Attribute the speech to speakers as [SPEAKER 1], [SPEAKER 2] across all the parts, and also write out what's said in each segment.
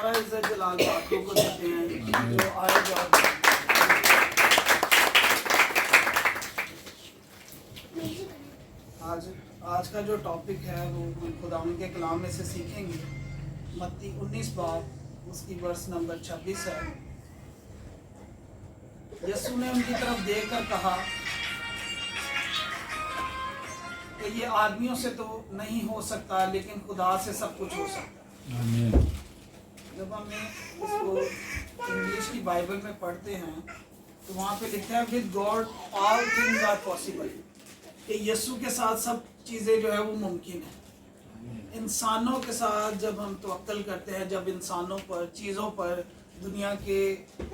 [SPEAKER 1] सारा इज्जत जलाल पाकों को देते हैं जो आए जवाब। आज का जो टॉपिक है वो खुदावंद के कलाम में से सीखेंगे। मत्ती 19 बाब उसकी वर्स नंबर 26 है। यीशु ने उनकी तरफ देखकर कहा कि ये आदमियों से तो नहीं हो सकता, लेकिन खुदा से सब कुछ हो सकता है। आमीन। जब हमें इसको इंग्लिश की बाइबल में पढ़ते हैं तो वहाँ पे लिखा है with God all things are possible, कि यीशु के साथ सब चीज़ें जो है वो मुमकिन है। इंसानों के साथ जब हम तवक्कल करते हैं, जब इंसानों पर, चीज़ों पर, दुनिया के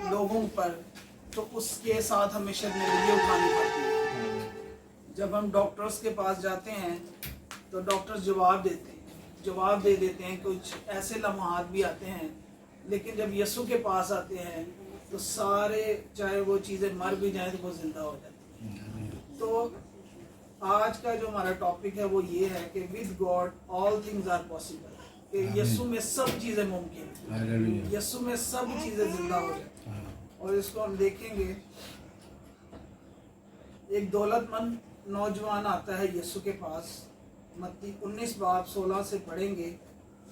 [SPEAKER 1] लोगों पर, तो उसके साथ हमें शर्मिंदगी उठानी पड़ती है। जब हम डॉक्टर्स के पास जाते हैं तो डॉक्टर्स जवाब दे देते हैं। कुछ ऐसे लम्हात भी आते हैं, लेकिन जब यीशु के पास आते हैं तो सारे, चाहे वो चीज़ें मर भी जाएं तो वो जिंदा हो जाती हैं। तो आज का जो हमारा टॉपिक है वो ये है कि with God all things are possible, कि यीशु में सब चीज़ें मुमकिन हैं, यीशु में सब चीज़ें जिंदा हो जाती हैं। और इसको हम देखेंगे, एक दौलतमंद नौजवान आता है यीशु के पास। मत्ती 19 बाब 16 से पढ़ेंगे।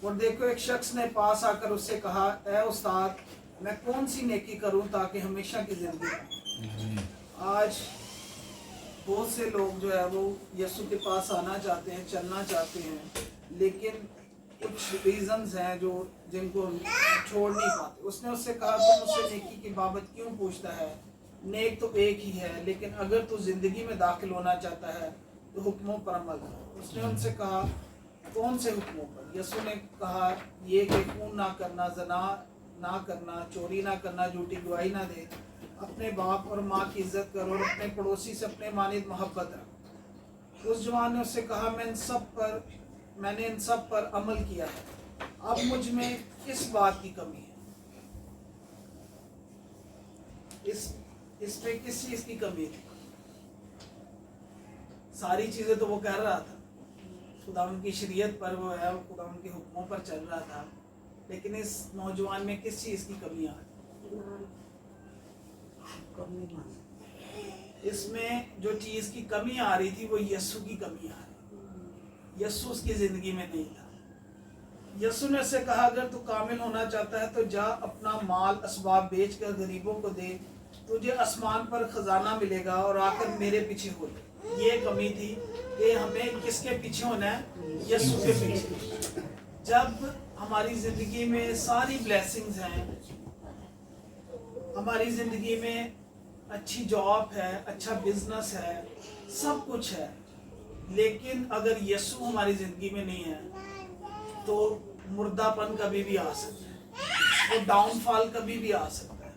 [SPEAKER 1] और देखो, एक शख्स ने पास आकर उससे कहा, ए उस्ताद, मैं कौन सी नेकी करूं ताकि हमेशा की जिंदगी पाऊं। आज बहुत से लोग जो है वो यीशु के पास आना चाहते हैं, चलना चाहते हैं, लेकिन कुछ रीजंस हैं जो जिनको छोड़ नहीं पाते। उसने उससे कहा, तुम मुझसे नेकी की बाबत क्यों पूछता है? नेक तो एक ही है, लेकिन अगर तू जिंदगी में दाखिल होना चाहता है तो हुक्मों पर अमल कर। उसने उनसे कहा, कौन से हुक्मों पर? यीशु ने कहा, ये कि खून ना करना, ज़ना ना करना, चोरी ना करना, झूठी गवाही ना दे, अपने बाप और माँ की इज्जत करो और अपने पड़ोसी से अपने मानिद मोहब्बत रख। उस जवान ने उससे कहा, मैंने इन सब पर अमल किया है, अब मुझ में किस बात की कमी है? इसमें किस चीज़ की कमी थी? सारी चीज़ें तो वो कर रहा था, खुदावंद की शरीयत पर वो है, खुदावंद के हुक्मों पर चल रहा था, लेकिन इस नौजवान में किस चीज़ की कमी आ रही? इसमें जो चीज़ की कमी आ रही थी वो यीशु की कमी आ रही। यीशु उसकी ज़िंदगी में नहीं था। यीशु ने उससे कहा, अगर तू कामिल होना चाहता है तो जा, अपना माल असबाब बेच कर गरीबों को दे, तुझे आसमान पर खजाना मिलेगा, और आकर मेरे पीछे हो ले। ये कमी थी कि हमें किसके पीछे होना है? यीशु के पीछे। जब हमारी ज़िंदगी में सारी ब्लेसिंग्स हैं, हमारी ज़िंदगी में अच्छी जॉब है, अच्छा बिजनेस है, सब कुछ है, लेकिन अगर यीशु हमारी ज़िंदगी में नहीं है तो मुर्दापन कभी भी आ सकता है, वो डाउनफॉल कभी भी आ सकता है।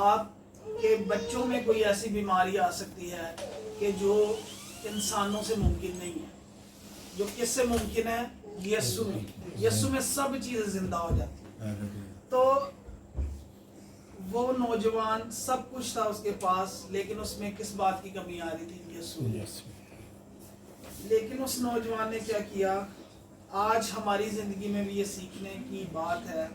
[SPEAKER 1] आपके बच्चों में कोई ऐसी बीमारी आ सकती है कि जो इंसानों से मुमकिन नहीं है। जो किससे मुमकिन है? यीशु में। यीशु में सब चीज़ें जिंदा हो जाती हैं। तो वो नौजवान, सब कुछ था उसके पास, लेकिन उसमें किस बात की कमी आ रही थी? यीशु। लेकिन उस नौजवान ने क्या किया? आज हमारी ज़िंदगी में भी ये सीखने की बात है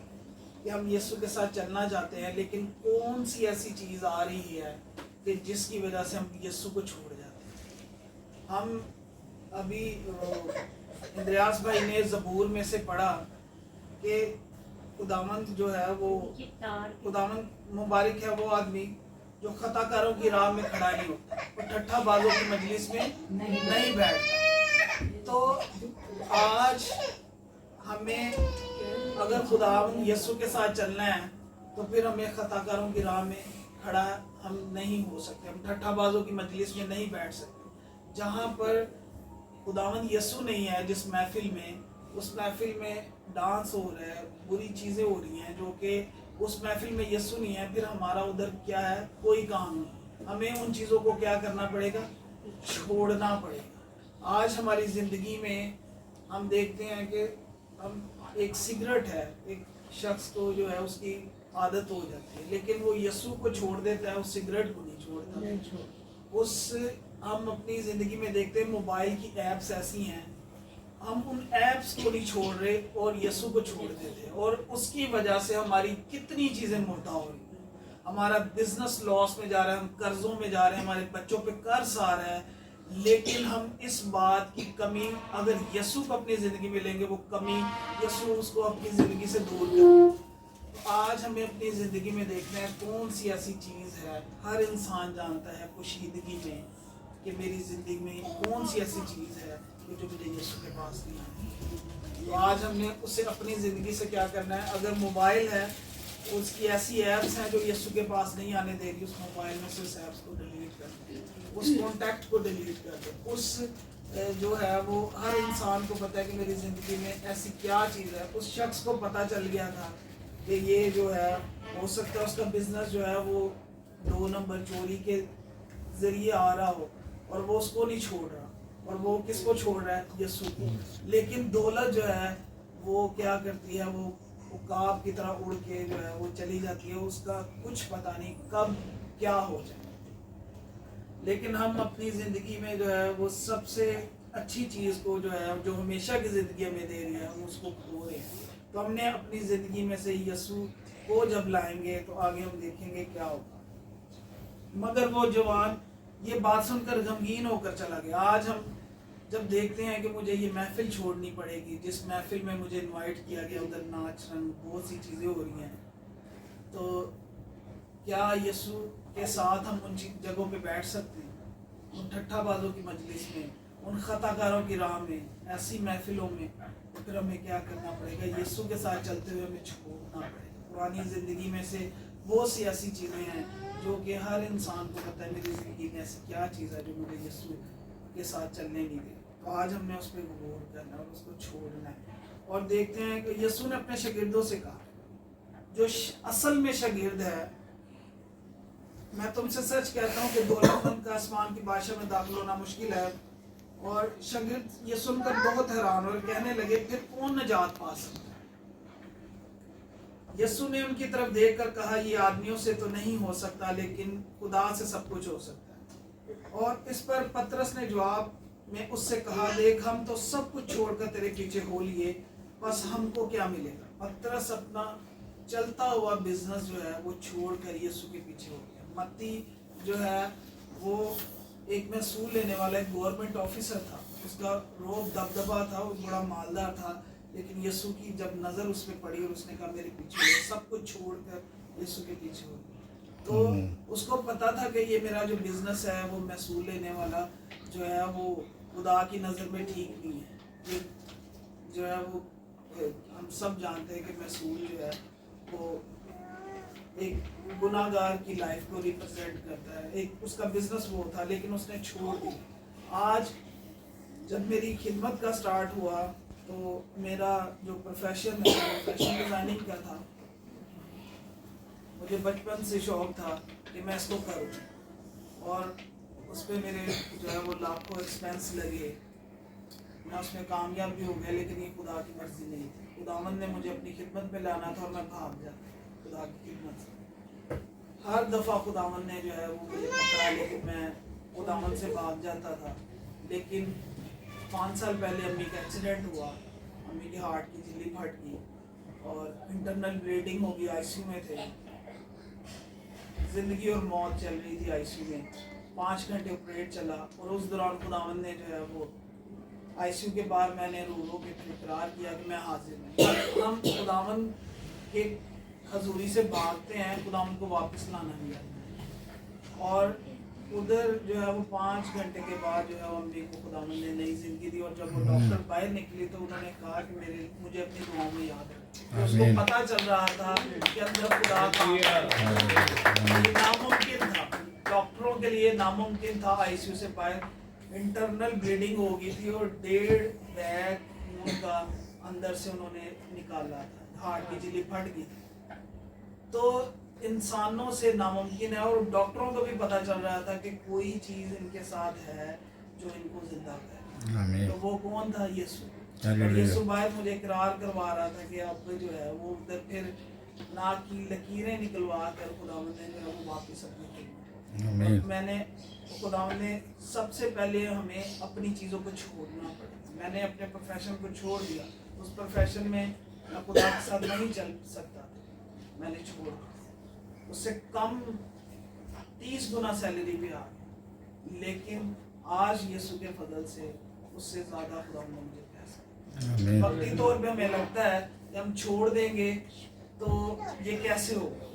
[SPEAKER 1] कि हम यीशु के साथ चलना चाहते हैं, लेकिन कौन सी ऐसी चीज़ आ रही है कि जिसकी वजह से हम यीशु को छोड़ जाते हैं। हम अभी इंद्रियास भाई ने ज़बूर में से पढ़ा कि खुदावंद जो है वो, खुदावंद मुबारक है वो आदमी जो खताकारों की राह में खड़ा नहीं होता, वो ठट्ठा बाजों की मजलिस में नहीं बैठता। तो आज हमें अगर खुदावंद यीशु के साथ चलना है तो फिर हमें खताकारों की राह में खड़ा हम नहीं हो सकते, हम ठट्ठा बाजों की मजलिस में नहीं बैठ सकते। जहाँ पर खुदावंद यीशु नहीं है, जिस महफिल में, उस महफिल में डांस हो रहा है, बुरी चीज़ें हो रही हैं, जो कि उस महफिल में यीशु नहीं है, फिर हमारा उधर क्या है? कोई काम नहीं। हमें उन चीज़ों को क्या करना पड़ेगा? छोड़ना पड़ेगा। आज हमारी ज़िंदगी में हम देखते हैं कि हम, एक सिगरेट है, एक शख्स को जो है उसकी आदत हो जाती है, लेकिन वो यीशु को छोड़ देता है, उस सिगरेट को नहीं छोड़ता। हम अपनी ज़िंदगी में देखते हैं मोबाइल की ऐप्स ऐसी हैं ہم ان ایپس کو نہیں چھوڑ رہے اور یسوع کو چھوڑ دیتے، اور اس کی وجہ سے ہماری کتنی چیزیں مردہ ہو رہی ہیں، ہمارا بزنس لاس میں جا رہا ہے، ہم قرضوں میں جا رہے ہیں، ہمارے بچوں پہ قرض آ رہا ہے، لیکن ہم اس بات کی کمی اگر یسوع کو اپنی زندگی میں لیں گے، وہ کمی یسوع اس کو اپنی زندگی سے دور کرے گا۔ آج ہمیں اپنی زندگی میں دیکھنا ہے کون سی ایسی چیز ہے، ہر انسان جانتا ہے پوشیدگی میں کہ میری زندگی میں کون سی ایسی چیز ہے کہ جو مجھے یسوع کے پاس نہیں آتی۔ تو آج ہم نے اسے اپنی زندگی سے کیا کرنا ہے، اگر موبائل ہے اس کی ایسی ایپس ہیں جو یسوع کے پاس نہیں آنے دے گی، اس موبائل میں سے اس ایپس کو ڈیلیٹ کر دیں، اس کانٹیکٹ کو ڈیلیٹ کر دیں۔ اس جو ہے وہ ہر انسان کو پتہ ہے کہ میری زندگی میں ایسی کیا چیز ہے۔ اس شخص کو پتہ چل گیا تھا کہ یہ جو ہے ہو سکتا ہے اس کا بزنس جو ہے وہ 2 نمبر چوری کے ذریعے آ رہا ہو، اور وہ اس کو نہیں چھوڑ رہا، اور وہ کس کو چھوڑ رہا ہے؟ یسوع کو۔ لیکن دولت جو ہے وہ کیا کرتی ہے، وہ عقاب کی طرح اڑ کے جو ہے وہ چلی جاتی ہے، اس کا کچھ پتہ نہیں کب کیا ہو جائے۔ لیکن ہم اپنی زندگی میں جو ہے وہ سب سے اچھی چیز کو جو ہے جو ہمیشہ کی زندگی ہمیں دے رہی ہے، ہم اس کو کھو رہے ہیں۔ تو ہم نے اپنی زندگی میں سے یسوع کو جب لائیں گے تو آگے ہم دیکھیں گے کیا ہوگا۔ مگر وہ جوان یہ بات سن کر غمگین ہو کر چلا گیا۔ آج ہم جب دیکھتے ہیں کہ مجھے یہ محفل چھوڑنی پڑے گی، جس محفل میں مجھے انوائٹ کیا گیا، ادھر ناچ رنگ بہت سی چیزیں ہو رہی ہیں، تو کیا یسوع کے ساتھ ہم ان جگہوں پہ بیٹھ سکتے ہیں؟ ان ٹھٹھا بازوں کی مجلس میں، ان خطا کاروں کی راہ میں، ایسی محفلوں میں؟ تو پھر ہمیں کیا کرنا پڑے گا؟ یسوع کے ساتھ چلتے ہوئے ہمیں چھوڑنا پڑے گا۔ پرانی زندگی میں سے بہت سی ایسی چیزیں ہیں جو کہ ہر انسان کو پتہ ہے میری زندگی میں ایسی کیا چیز ہے جو مجھے یسوع کے ساتھ چلنے نہیں دے۔ تو آج ہم نے اس پہ غور کرنا ہے اور اس کو چھوڑنا ہے، اور دیکھتے ہیں کہ یسوع نے اپنے شاگردوں سے کہا، جو اصل میں شاگرد ہے، میں تم سے سچ کہتا ہوں کہ دولت مند کا آسمان کی بادشاہ میں داخل ہونا مشکل ہے۔ اور شاگرد یہ سن کر بہت حیران اور کہنے لگے، پھر کون نجات پا سکتا ہے؟ یسوع نے ان کی طرف دیکھ کر کہا، یہ آدمیوں سے تو نہیں ہو سکتا، لیکن خدا سے سب کچھ ہو سکتا ہے۔ اور اس پر پترس نے جواب میں اس سے کہا، دیکھ ہم تو سب کچھ چھوڑ کر تیرے پیچھے ہو لیے، بس ہم کو کیا ملے گا؟ پترس اپنا چلتا ہوا بزنس جو ہے وہ چھوڑ کر یسوع کے پیچھے ہو گیا۔ متی جو ہے وہ ایک محصول لینے والا ایک گورنمنٹ آفیسر تھا، اس کا روب دبدبا تھا، وہ بڑا مالدار تھا، لیکن یسوع کی جب نظر اس پہ پڑی اور اس نے کہا میرے پیچھے ہو، سب کچھ چھوڑ کر یسوع کے پیچھے ہو، تو اس کو پتا تھا کہ یہ میرا جو بزنس ہے وہ محصول لینے والا جو ہے وہ خدا کی نظر میں ٹھیک نہیں ہے۔ یہ جو ہے وہ ہم سب جانتے ہیں کہ محصول جو ہے وہ ایک گناہ گار کی لائف کو ریپرزینٹ کرتا ہے، ایک اس کا بزنس وہ تھا، لیکن اس نے چھوڑ دیا۔ آج جب میری خدمت کا سٹارٹ ہوا تو میرا جو پروفیشن ہے فیشن ڈیزائننگ کا تھا، مجھے بچپن سے شوق تھا کہ میں اس کو کروں، اور اس پہ میرے جو ہے وہ لاکھوں ایکسپینس لگے، میں اس میں کامیاب بھی ہو گیا، لیکن یہ خدا کی مرضی نہیں تھی۔ خداوند نے مجھے اپنی خدمت میں لانا تھا اور میں بھاگ جاتا خدا کی خدمت سے۔ ہر دفعہ خداوند نے جو ہے وہ مجھے پکڑا، لیکن میں خداوند سے بھاگ جاتا تھا۔ لیکن 5 سال پہلے امی کا ایکسیڈنٹ ہوا، امی کی ہارٹ کی جھلی پھٹ گئی اور انٹرنل بلیڈنگ ہو گئی، آئی سی یو میں تھے، زندگی اور موت چل رہی تھی آئی سی یو میں، 5 گھنٹے آپریٹ چلا، اور اس دوران خداوند نے جو ہے وہ آئی سی یو کے بعد میں نے رو رو کے اقرار کیا کہ میں حاضر ہوں۔ ہم خداوند کے حضوری سے بھاگتے ہیں، خداوند کو واپس لانا نہیں آتا، اور ادھر جو ہے وہ 5 گھنٹے کے بعد جو ہے وہ امی کو خداوند نے نئی زندگی دی، اور جب وہ ڈاکٹر باہر نکلی تو انہوں نے کہا کہ مجھے اپنی دعاؤں میں یاد ہے۔ اس کو پتہ چل رہا تھا کہ اندر خدا کا یہ ناممکن تھا، ڈاکٹروں کے لیے ناممکن تھا، آئی سی یو سے باہر انٹرنل بلیڈنگ ہو گئی تھی اور 1.5 بیگ خون کا اندر سے انہوں نے نکالا تھا، ہارٹ کی جھلی پھٹ گئی تھی۔ تو انسانوں سے ناممکن ہے، اور ڈاکٹروں کو بھی پتہ چل رہا تھا کہ کوئی چیز ان کے ساتھ ہے جو ان کو زندہ کرے۔ تو وہ کون تھا؟ یسوع۔ اور یسوع باہر مجھے اقرار کروا رہا تھا کہ اب جو ہے وہ ادھر پھر ناک کی لکیریں نکلوا کر خداوند نے جو ہے وہ واپس اپنی خدمت۔ میں نے خداوند نے سب سے پہلے ہمیں اپنی چیزوں کو چھوڑنا پڑا، मैंने अपने प्रोफेशन को छोड़ दिया, उस प्रोफेशन में मैं खुदा के साथ नहीं चल सकता था, मैंने छोड़ दिया, उससे कम 30 गुना सैलरी भी आ गई, लेकिन आज यीशु के फजल से उससे ज़्यादा खुदा ने मुझे पैसा। वक्ती तौर पे हमें लगता है कि हम छोड़ देंगे तो ये कैसे होगा।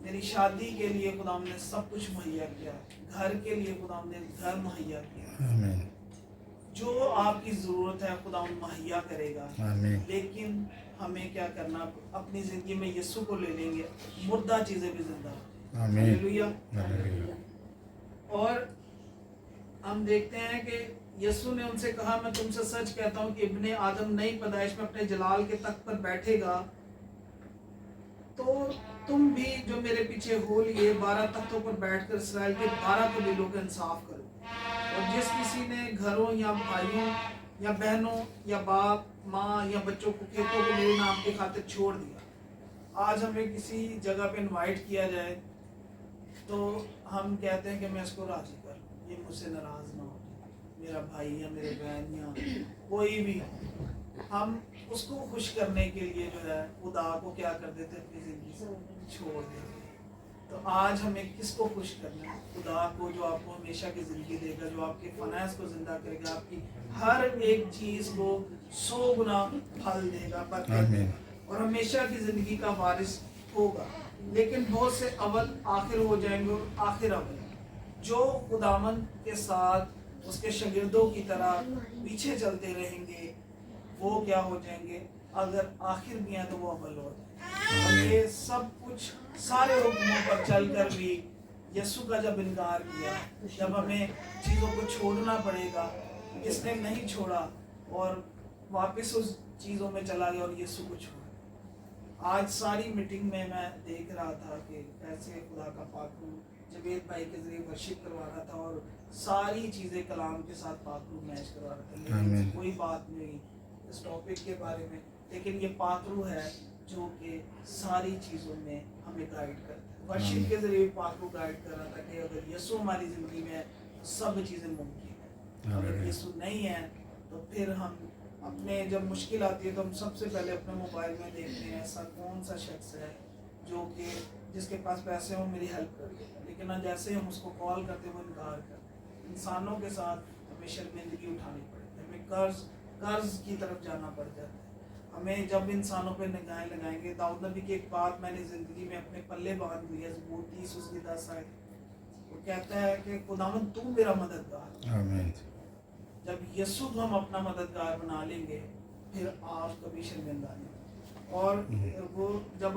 [SPEAKER 1] मेरी शादी के लिए खुदा ने सब कुछ मुहैया किया, घर के लिए खुदा ने घर मुहैया किया, जो आपकी ज़रूरत है खुदा मुहैया करेगा। लेकिन हमें क्या करना, अपनी ज़िंदगी में यीशु को ले लेंगे, मुर्दा चीज़ें भी जिंदा। हालेलुया। और हम देखते हैं कि यीशु ने उनसे कहा, मैं तुमसे सच कहता हूँ कि इब्ने आदम नई पैदाइश में अपने जलाल के तख्त पर बैठेगा तो तुम भी जो मेरे पीछे हो लिए 12 तख्तों पर बैठकर इसराइल के 12 कबीलों का इंसाफ करो। और जिस किसी ने घरों या भाइयों या बहनों या बाप माँ या बच्चों को, खेतों को मेरे नाम के खातिर छोड़ दिया। आज हमें किसी जगह पे इनवाइट किया जाए तो हम कहते हैं कि मैं इसको राजी कर, ये मुझसे नाराज ना हो, मेरा भाई या मेरे बहन या कोई भी, हम उसको खुश करने के लिए जो है खुदा को क्या कर देते, अपनी जिंदगी से छोड़ देते। तो आज हमें किसको खुश करना है? खुदा को, जो आपको हमेशा की जिंदगी देगा, जो आपके फनाइस को जिंदा करेगा, आपकी हर एक चीज को 100 गुना फल देगा, बरकत देगा और हमेशा की जिंदगी का वारिस होगा। लेकिन बहुत से अव्वल आखिर हो जाएंगे और आखिर अव्वल, जो खुदावन के साथ उसके शागिर्दों की तरह पीछे चलते रहेंगे वो क्या हो जाएंगे, अगर आखिर भी हैं तो वो अव्वल हो जाएंगे। और ये सब कुछ सारे हुक्मों पर चलकर भी यीशु का जब इनकार किया, जब हमें चीज़ों को छोड़ना पड़ेगा, इसने नहीं छोड़ा और वापस उस चीज़ों में चला गया और यीशु को छोड़ा। आज सारी मीटिंग में मैं देख रहा था कि कैसे खुदा का पाकरू जवेद भाई के जरिए वर्शिप करवा रहा था और सारी चीज़ें कलाम के साथ पाकरू मैच करवा रहा था। लेकिन कोई बात नहीं इस टॉपिक के बारे में, लेकिन ये पाकरू है जो कि सारी चीज़ों में हमें गाइड करता है। वर्शिप के जरिए पाकरू गाइड कर रहा था कि अगर यीशु हमारी ज़िंदगी में है तो सब चीज़ें मुमकिन है, अगर यीशु नहीं है तो फिर हम अपने, जब मुश्किल आती है तो हम सबसे पहले अपने मोबाइल में देखते हैं ऐसा कौन सा शख्स है जो कि जिसके पास पैसे हो मेरी हेल्प कर दे, लेकिन जैसे हम उसको कॉल करते वो इनकार करते हैं। इंसानों के साथ हमें शर्मिंदगी उठानी पड़ती है, हमें कर्ज की तरफ जाना पड़ जाता है। हमें जब इंसानों पे निगाहें लगाएंगे, दाऊद नबी की एक बात मैंने ज़िंदगी में अपने पल्ले बांध ली है, ज़बूर 30 उसकी 10 आयत, वो कहता है कि खुदावंद तू मेरा मददगार। आमीन। जब यीशु को हम अपना मददगार बना लेंगे फिर आप कभी शर्मिंदा नहीं। और वो जब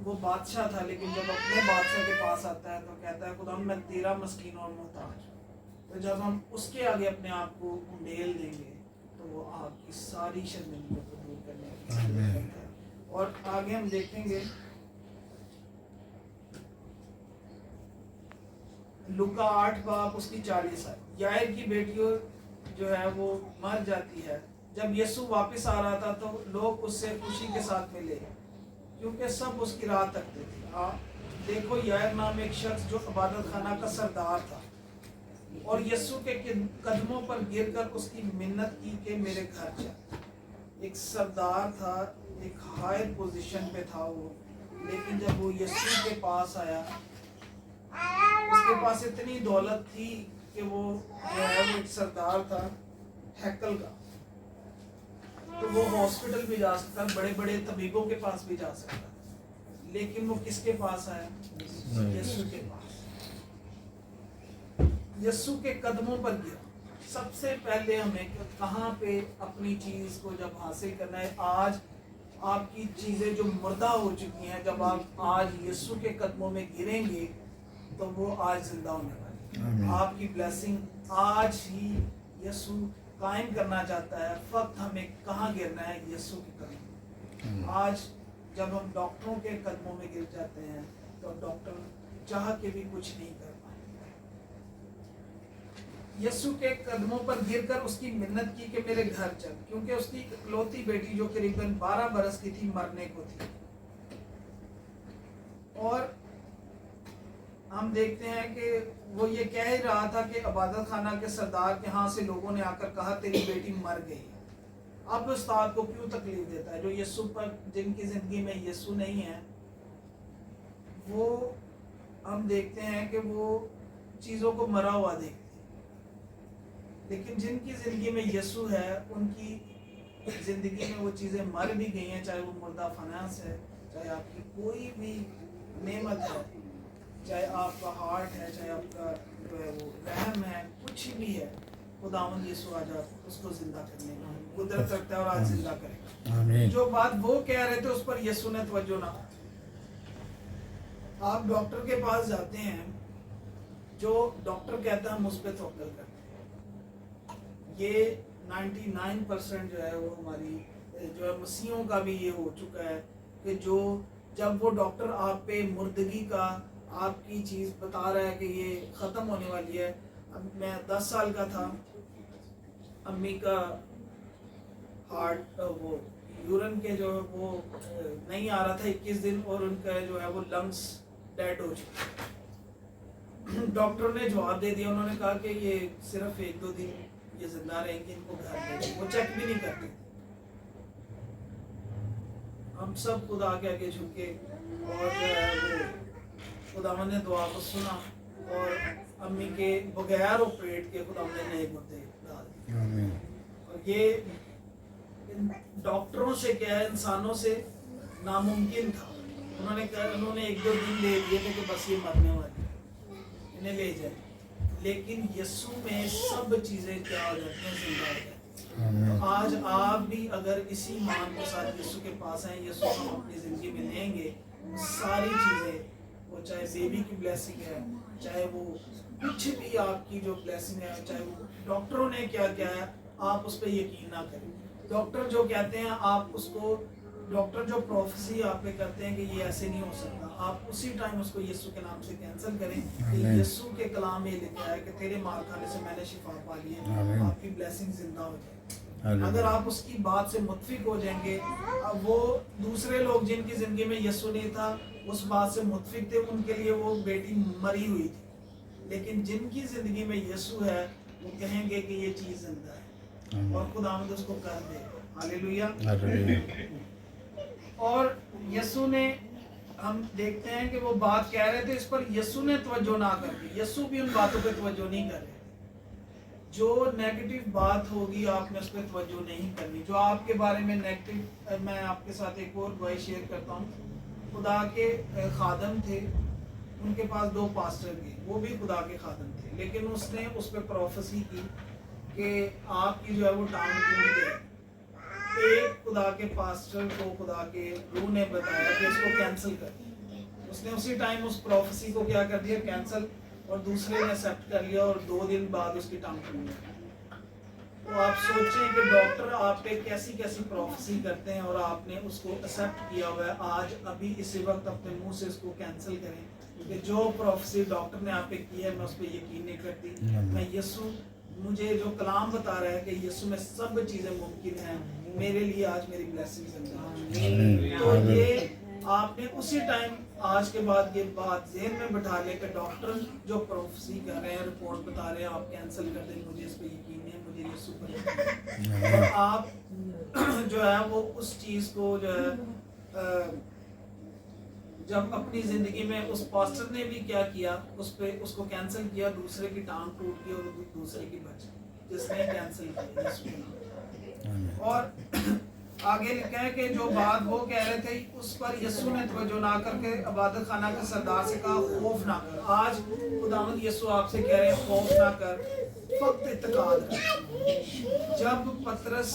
[SPEAKER 1] वो बादशाह था, लेकिन जब अपने बादशाह के पास आता है तो कहता है खुदा मैं तेरा मस्कीन और मोहताज। तो जब हम उसके आगे अपने आप को उंडेल देंगे तो वो आपकी सारी शर्मिंदगी को दूर करने की। और आगे हम देखेंगे लूका 8 बाब उसकी 40 है। यायर की बेटियों जो है वो मर जाती है। जब यीशु वापस आ रहा था तो लोग उससे खुशी के साथ मिले क्योंकि सब उसकी राह तकते थे। देखो यायर नाम एक शख्स जो इबादत खाना का सरदार था और यीशु के कदमों पर गिरकर उसकी मिन्नत की कि मेरे घर चल। एक सरदार था, एक हाई पोजीशन पे था वो, लेकिन जब वो यीशु के पास आया उसके पास इतनी दौलत थी कि वो जो है वो एक सरदार था हैकल का, तो वो हॉस्पिटल भी जा सकता, बड़े बड़े तबीबों के पास भी जा सकता, लेकिन वो किसके पास आया? यीशु के पास। यीशु के कदमों पर गिरा। सबसे पहले हमें कहाँ पे अपनी चीज को जब हासिल करना है, आज आपकी चीजें जो मुर्दा हो चुकी हैं, जब आप आज यीशु के कदमों में गिरेंगे तो वो आज जिंदा होने वाली। आपकी ब्लेसिंग आज ही यीशु कायम करना चाहता है। वक्त हमें कहाँ गिरना है? यीशु के कदमों। आज जब हम डॉक्टरों के कदमों में गिर जाते हैं तो डॉक्टर चाह के भी कुछ नहीं कर पाए। यीशु के कदमों पर गिरकर उसकी मिन्नत की कि मेरे घर चल, क्योंकि उसकी इकलौती बेटी जो करीबन 12 बरस की थी मरने को थी। और ہم دیکھتے ہیں کہ وہ یہ کہہ ہی رہا تھا کہ عبادت خانہ کے سردار کے ہاں سے لوگوں نے آ کر کہا تیری بیٹی مر گئی ہے. اب استاد کو کیوں تکلیف دیتا ہے؟ جو یسوع پر، جن کی زندگی میں یسوع نہیں ہے، وہ ہم دیکھتے ہیں کہ وہ چیزوں کو مرا ہوا دیکھتے ہیں. لیکن جن کی زندگی میں یسوع ہے، ان کی زندگی میں وہ چیزیں مر بھی گئی ہیں، چاہے وہ مردہ فنانس ہے، چاہے آپ کی کوئی بھی نعمت ہے، چاہے آپ کا ہارٹ ہے، چاہے آپ کا جو ہے وہ رحم ہے، کچھ بھی ہے، خداوند یسوع آج اس کو زندہ کرنے کا قدرت رکھتا ہے اور آج زندہ کرے گا. جو بات وہ کہہ رہے تھے اس پر یسوع نے توجہ نہ. آپ ڈاکٹر کے پاس جاتے ہیں، جو ڈاکٹر کہتا ہے ہم اس پہ توکل کرتے ہیں. یہ 99% جو ہے وہ ہماری جو ہے مسیحوں کا بھی یہ ہو چکا ہے کہ جو جب وہ ڈاکٹر آپ پہ مردگی کا آپ کی چیز بتا رہا ہے کہ یہ ختم ہونے والی ہے. اب میں 10 سال کا تھا، امی کا ہارٹ وہ یورن کے جو وہ نہیں آ رہا تھا 21 دن، اور ان کا جو ہے وہ لنگس ڈیڈ ہو چکے. ڈاکٹر نے جواب دے دیا، انہوں نے کہا کہ یہ صرف 1-2 دن یہ زندہ رہیں گے، ان کو گھر دے دیں. وہ چیک بھی نہیں کرتے. ہم سب خدا کے آگے جھکے اور جو ہے وہ خداوند نے دعا کو سنا اور امی کے بغیر آپریٹ کے خداوند نے نئے گردے ڈال دیے. اور یہ ڈاکٹروں سے کیا ہے، انسانوں سے ناممکن تھا. انہوں نے 1-2 دن دے دیے تھے کہ بس یہ مرنے والی ہے، انہیں لے جائیں. لیکن یسوع میں سب چیزیں کیا ہو جاتی ہیں، زندہ ہو جاتی ہیں. تو آج آپ بھی اگر اسی ایمان کے ساتھ یسوع کے پاس ہیں، یسوع ہم اپنی زندگی میں لیں گے، ساری چیزیں، وہ چاہے بیبی کی بلیسنگ ہے، چاہے وہ کچھ بھی آپ کی جو بلیسنگ ہے، چاہے وہ ڈاکٹروں نے کیا کیا ہے، آپ اس پہ یقین نہ کریں. ڈاکٹر جو کہتے ہیں آپ اس کو، ڈاکٹر جو پروفیسی آپ پہ کرتے ہیں کہ یہ ایسے نہیں ہو سکتا، آپ اسی ٹائم اس کو یسوع کے نام سے کینسل کریں کہ یسوع کے کلام میں لکھا ہے کہ تیرے مار کھانے سے میں نے شفا پا لی ہے، آپ کی بلیسنگ زندہ ہو جائے. اگر آپ اس کی بات سے متفق ہو جائیں گے، اب وہ دوسرے لوگ جن کی زندگی میں یسوع نہیں تھا اس بات سے متفق تھے، ان کے لیے وہ بیٹی مری ہوئی تھی. لیکن جن کی زندگی میں یسوع ہے وہ کہیں گے کہ یہ چیز زندہ ہے اور خداوند اس کو کر دے گا. ہاللیلویا. اور یسوع نے، ہم دیکھتے ہیں کہ وہ بات کہہ رہے تھے، اس پر یسوع نے توجہ نہ کر دی. یسوع بھی ان باتوں پہ توجہ نہیں کر رہے. جو نیگیٹو بات ہوگی آپ نے اس پہ توجہ نہیں کرنی. جو آپ کے بارے میں نیگیٹو، میں آپ کے ساتھ ایک اور گواہی شیئر کرتا ہوں. خدا کے خادم تھے، ان کے پاس 2 پاسٹر تھے، وہ بھی خدا کے خادم تھے، لیکن اس نے اس پہ پروفیسی کی کہ آپ کی جو ہے وہ ٹانگ ٹوٹ گئی. ایک خدا کے پاسٹر کو خدا کے روح نے بتایا کہ اس کو کینسل کر دیا. اس نے اسی ٹائم اس پروفیسی کو کیا کر دیا، کینسل، اور دوسرے نے ایکسیپٹ کر لیا اور 2 دن بعد اس کی ٹانگ ٹوٹ گئی. تو آپ سوچیں کہ ڈاکٹر آپ پہ کیسی کیسی پروفیسی کرتے ہیں اور آپ نے اس کو ایکسیپٹ کیا ہوا ہے. آج ابھی اسی وقت اپنے منہ سے اس کو کینسل کریں، کیونکہ جو پروفیسی ڈاکٹر نے آپ پہ کی ہے میں اس پہ یقین نہیں کرتی. میں یسوع، مجھے جو کلام بتا رہا ہے کہ یسوع میں سب چیزیں ممکن ہیں، میرے لیے آج میری بلیسنگ زندہ ہے. تو یہ آپ نے اسی ٹائم آج کے بعد یہ بات ذہن میں بٹھا لے کہ ڈاکٹر جو پروفیسی کر رہے ہیں، رپورٹ بتا رہے ہیں، آپ کینسل کر دیں، مجھے اس پہ یقین نہیں ہے، مجھے یسوع پر یقین ہے. اور آپ جو ہے وہ اس چیز کو جو ہے جب اپنی زندگی میں اس پاسٹر نے بھی کیا اس پہ اس کو کینسل کیا، دوسرے کی ٹانگ ٹوٹ گئی اور دوسرے کی بچ گئی جس نے کینسل کیا یسوع کے نام. اور آگے لکھا ہے کہ جو بات وہ کہہ رہے تھے اس پر یسوع نے توجہ نہ کر کے عبادت خانہ کے سردار سے کہا خوف نہ کر. آج خداوند یسوع آپ سے کہہ رہے ہیں خوف نہ کر، فقط اعتقاد رکھ. جب پترس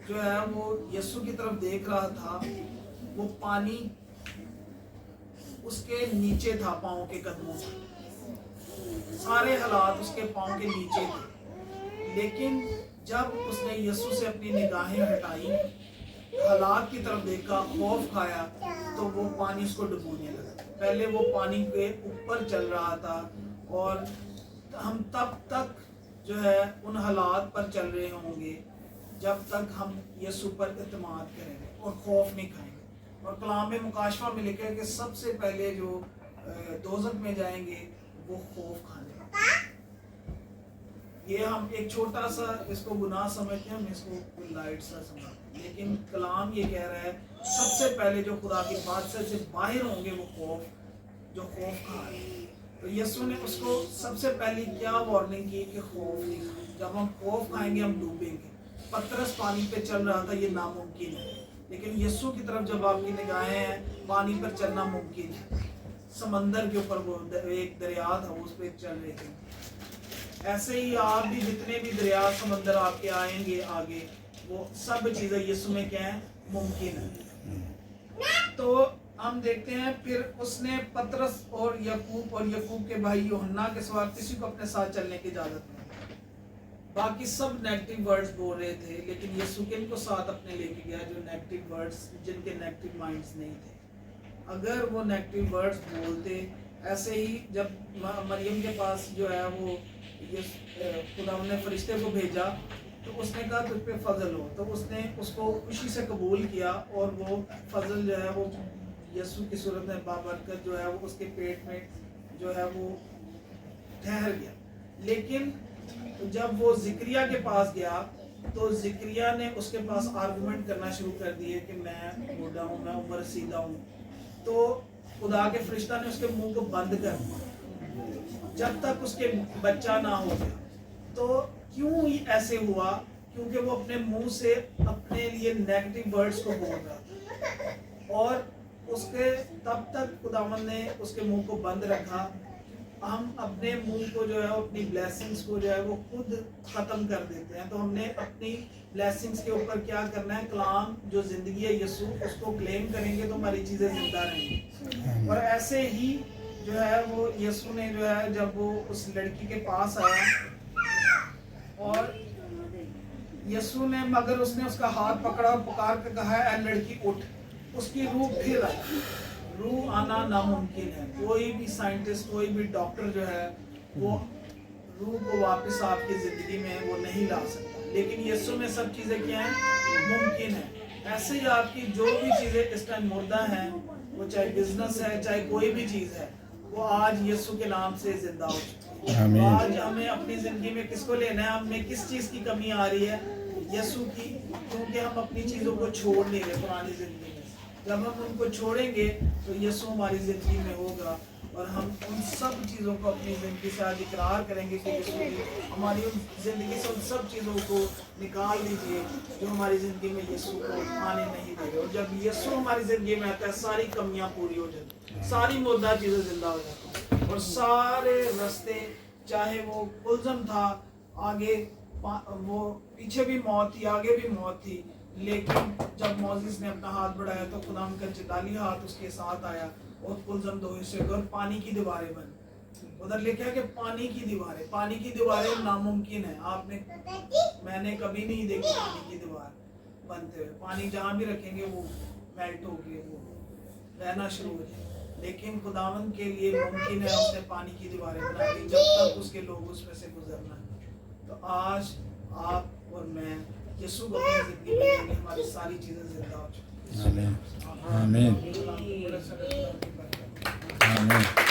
[SPEAKER 1] جو ہے وہ یسوع کی طرف دیکھ رہا تھا، وہ پانی اس کے نیچے تھا، پاؤں کے قدموں سے سارے حالات اس کے پاؤں کے نیچے تھے. لیکن جب اس نے یسوع سے اپنی نگاہیں ہٹائی، حالات کی طرف دیکھا، خوف کھایا، تو وہ پانی اس کو ڈبونے لگا. پہلے وہ پانی کے اوپر چل رہا تھا، اور ہم تب تک جو ہے ان حالات پر چل رہے ہوں گے جب تک ہم یسوع پر اعتماد کریں گے اور خوف نہیں کھائیں گے. اور کلام میں مکاشفہ میں لکھا ہے کہ سب سے پہلے جو दोज़ख में जाएंगे वो खौफ खाने। ये हम एक छोटा सा इसको गुनाह समझते हैं, हम इसको लाइट सा समझते हैं, लेकिन कलाम ये कह रहा है सबसे पहले जो खुदा की बादशाह से बाहर होंगे वो खौफ, जो खौफ खाए। तो यीशु ने उसको सबसे पहली क्या वार्निंग की कि खौफ नहीं खाए। जब हम खौफ खाएंगे हम डूबेंगे। पतरस पानी पे चल रहा था, ये नामुमकिन है, लेकिन यीशु की तरफ जब आपकी निगाहें हैं पानी पर चलना मुमकिन है। समंदर के ऊपर वो एक दरिया था, उस पर चल रहे थे। ऐसे ही आप भी जितने भी दरिया समंदर आपके आएंगे आगे, वो सब चीज़ें यीशु में क्या है, मुमकिन है। तो हम देखते हैं फिर उसने पतरस और यकूब के भाई यूहन्ना के सिवा किसी को अपने साथ चलने की इजाज़त नहीं। बाकी सब नेगेटिव वर्ड्स बोल रहे थे, लेकिन यीशु किनको साथ अपने लेके गया, जो नेगेटिव वर्ड्स, जिनके नेगेटिव माइंड्स नहीं थे। अगर वो नेगेटिव वर्ड्स बोलते, ऐसे ही जब मरियम के पास जो है वो खुदा ने फरिश्ते को भेजा तो उसने कहा तुझ पे फजल हो, तो उसने उसको खुशी से कबूल किया और वो फजल जो है वो यीशु की सूरत में बाबरकत जो है वो उसके पेट में जो है वो ठहर गया। लेकिन जब वो ज़िक्रिया के पास गया तो ज़िक्रिया ने उसके पास आर्गुमेंट करना शुरू कर दिए कि मैं बूढ़ा हूँ, मैं उम्र रसीदा हूँ। तो खुदा के फरिश्ता ने उसके मुंह को बंद कर दिया जब तक उसके बच्चा ना हो गया। तो क्यों ही ऐसे हुआ? क्योंकि वो अपने मुंह से अपने लिए नेगेटिव वर्ड्स को बोल रहा था और उसके तब तक खुदावंद ने उसके मुंह को बंद रखा। हम अपने मुंह को जो है अपनी ब्लेसिंग्स को जो है वो खुद ख़त्म कर देते हैं। तो हमने अपनी ब्लेसिंग्स के ऊपर क्या करना है, कलाम जो ज़िंदगी है यीशु, उसको क्लेम करेंगे तो हमारी चीज़ें ज़िंदा रहेंगी। और ऐसे ही जो है वो यीशु ने जो है जब वो उस लड़की के पास आया और यीशु ने मगर उसने उसका हाथ पकड़ा और पुकार कर कहा है लड़की उठ, उसकी रूह फिर आई। रूह आना नामुमकिन है। कोई भी साइंटिस्ट, कोई भी डॉक्टर जो है वो रूह को वापस आपकी ज़िंदगी में वो नहीं ला सकता, लेकिन यीशु में सब चीज़ें क्या हैं, मुमकिन है। ऐसे ही आपकी जो भी चीज़ें इस टाइम मुर्दा हैं, वो चाहे बिजनेस है, चाहे कोई भी चीज़ है, वो आज यीशु के नाम से जिंदा हो चुकी है। आज हमें अपनी ज़िंदगी में किसको लेना है, हमें किस चीज़ की कमी आ रही है, यीशु की, क्योंकि हम अपनी चीज़ों को छोड़ नहीं रहे पुरानी ज़िंदगी में। जब हम उनको छोड़ेंगे तो यीशु हमारी ज़िंदगी में होगा और हम उन सब चीज़ों को अपनी ज़िंदगी से आज इकरार करेंगे कि यीशु हमारी उन ज़िंदगी से उन सब चीज़ों को निकाल दीजिए जो हमारी ज़िंदगी में यीशु को आने नहीं दे रहे। और जब यीशु हमारी ज़िंदगी में आता है सारी कमियां पूरी हो जाती हैं, सारी मुर्दा चीज़ें जिंदा हो जाती हैं और सारे रास्ते, चाहे वो कुलज़म था, आगे वो पीछे भी मौत थी, आगे भी मौत थी, लेकिन जब मोसेस ने अपना हाथ बढ़ाया तो खुदा का जलाली हाथ उसके साथ आया और कुलज़म दो हिस्से और पानी की दीवारें बन। उधर लिखा है कि पानी की दीवारें नामुमकिन है। मैंने कभी नहीं देखी पानी की दीवार बनते हुए। पानी जहाँ भी रखेंगे वो मेल्ट होगी, वो बहना शुरू हो जाए, लेकिन खुदावंद के लिए मुमकिन है। उसने पानी की दीवारें बना दी जब तक उसके लोग उसमें से गुजरना है। तो आज आप और मैं यीशु को अपनी जिंदगी में लेंगे, हमारी सारी चीजें जिंदा हो चुकी हैं। आमीन। आमीन।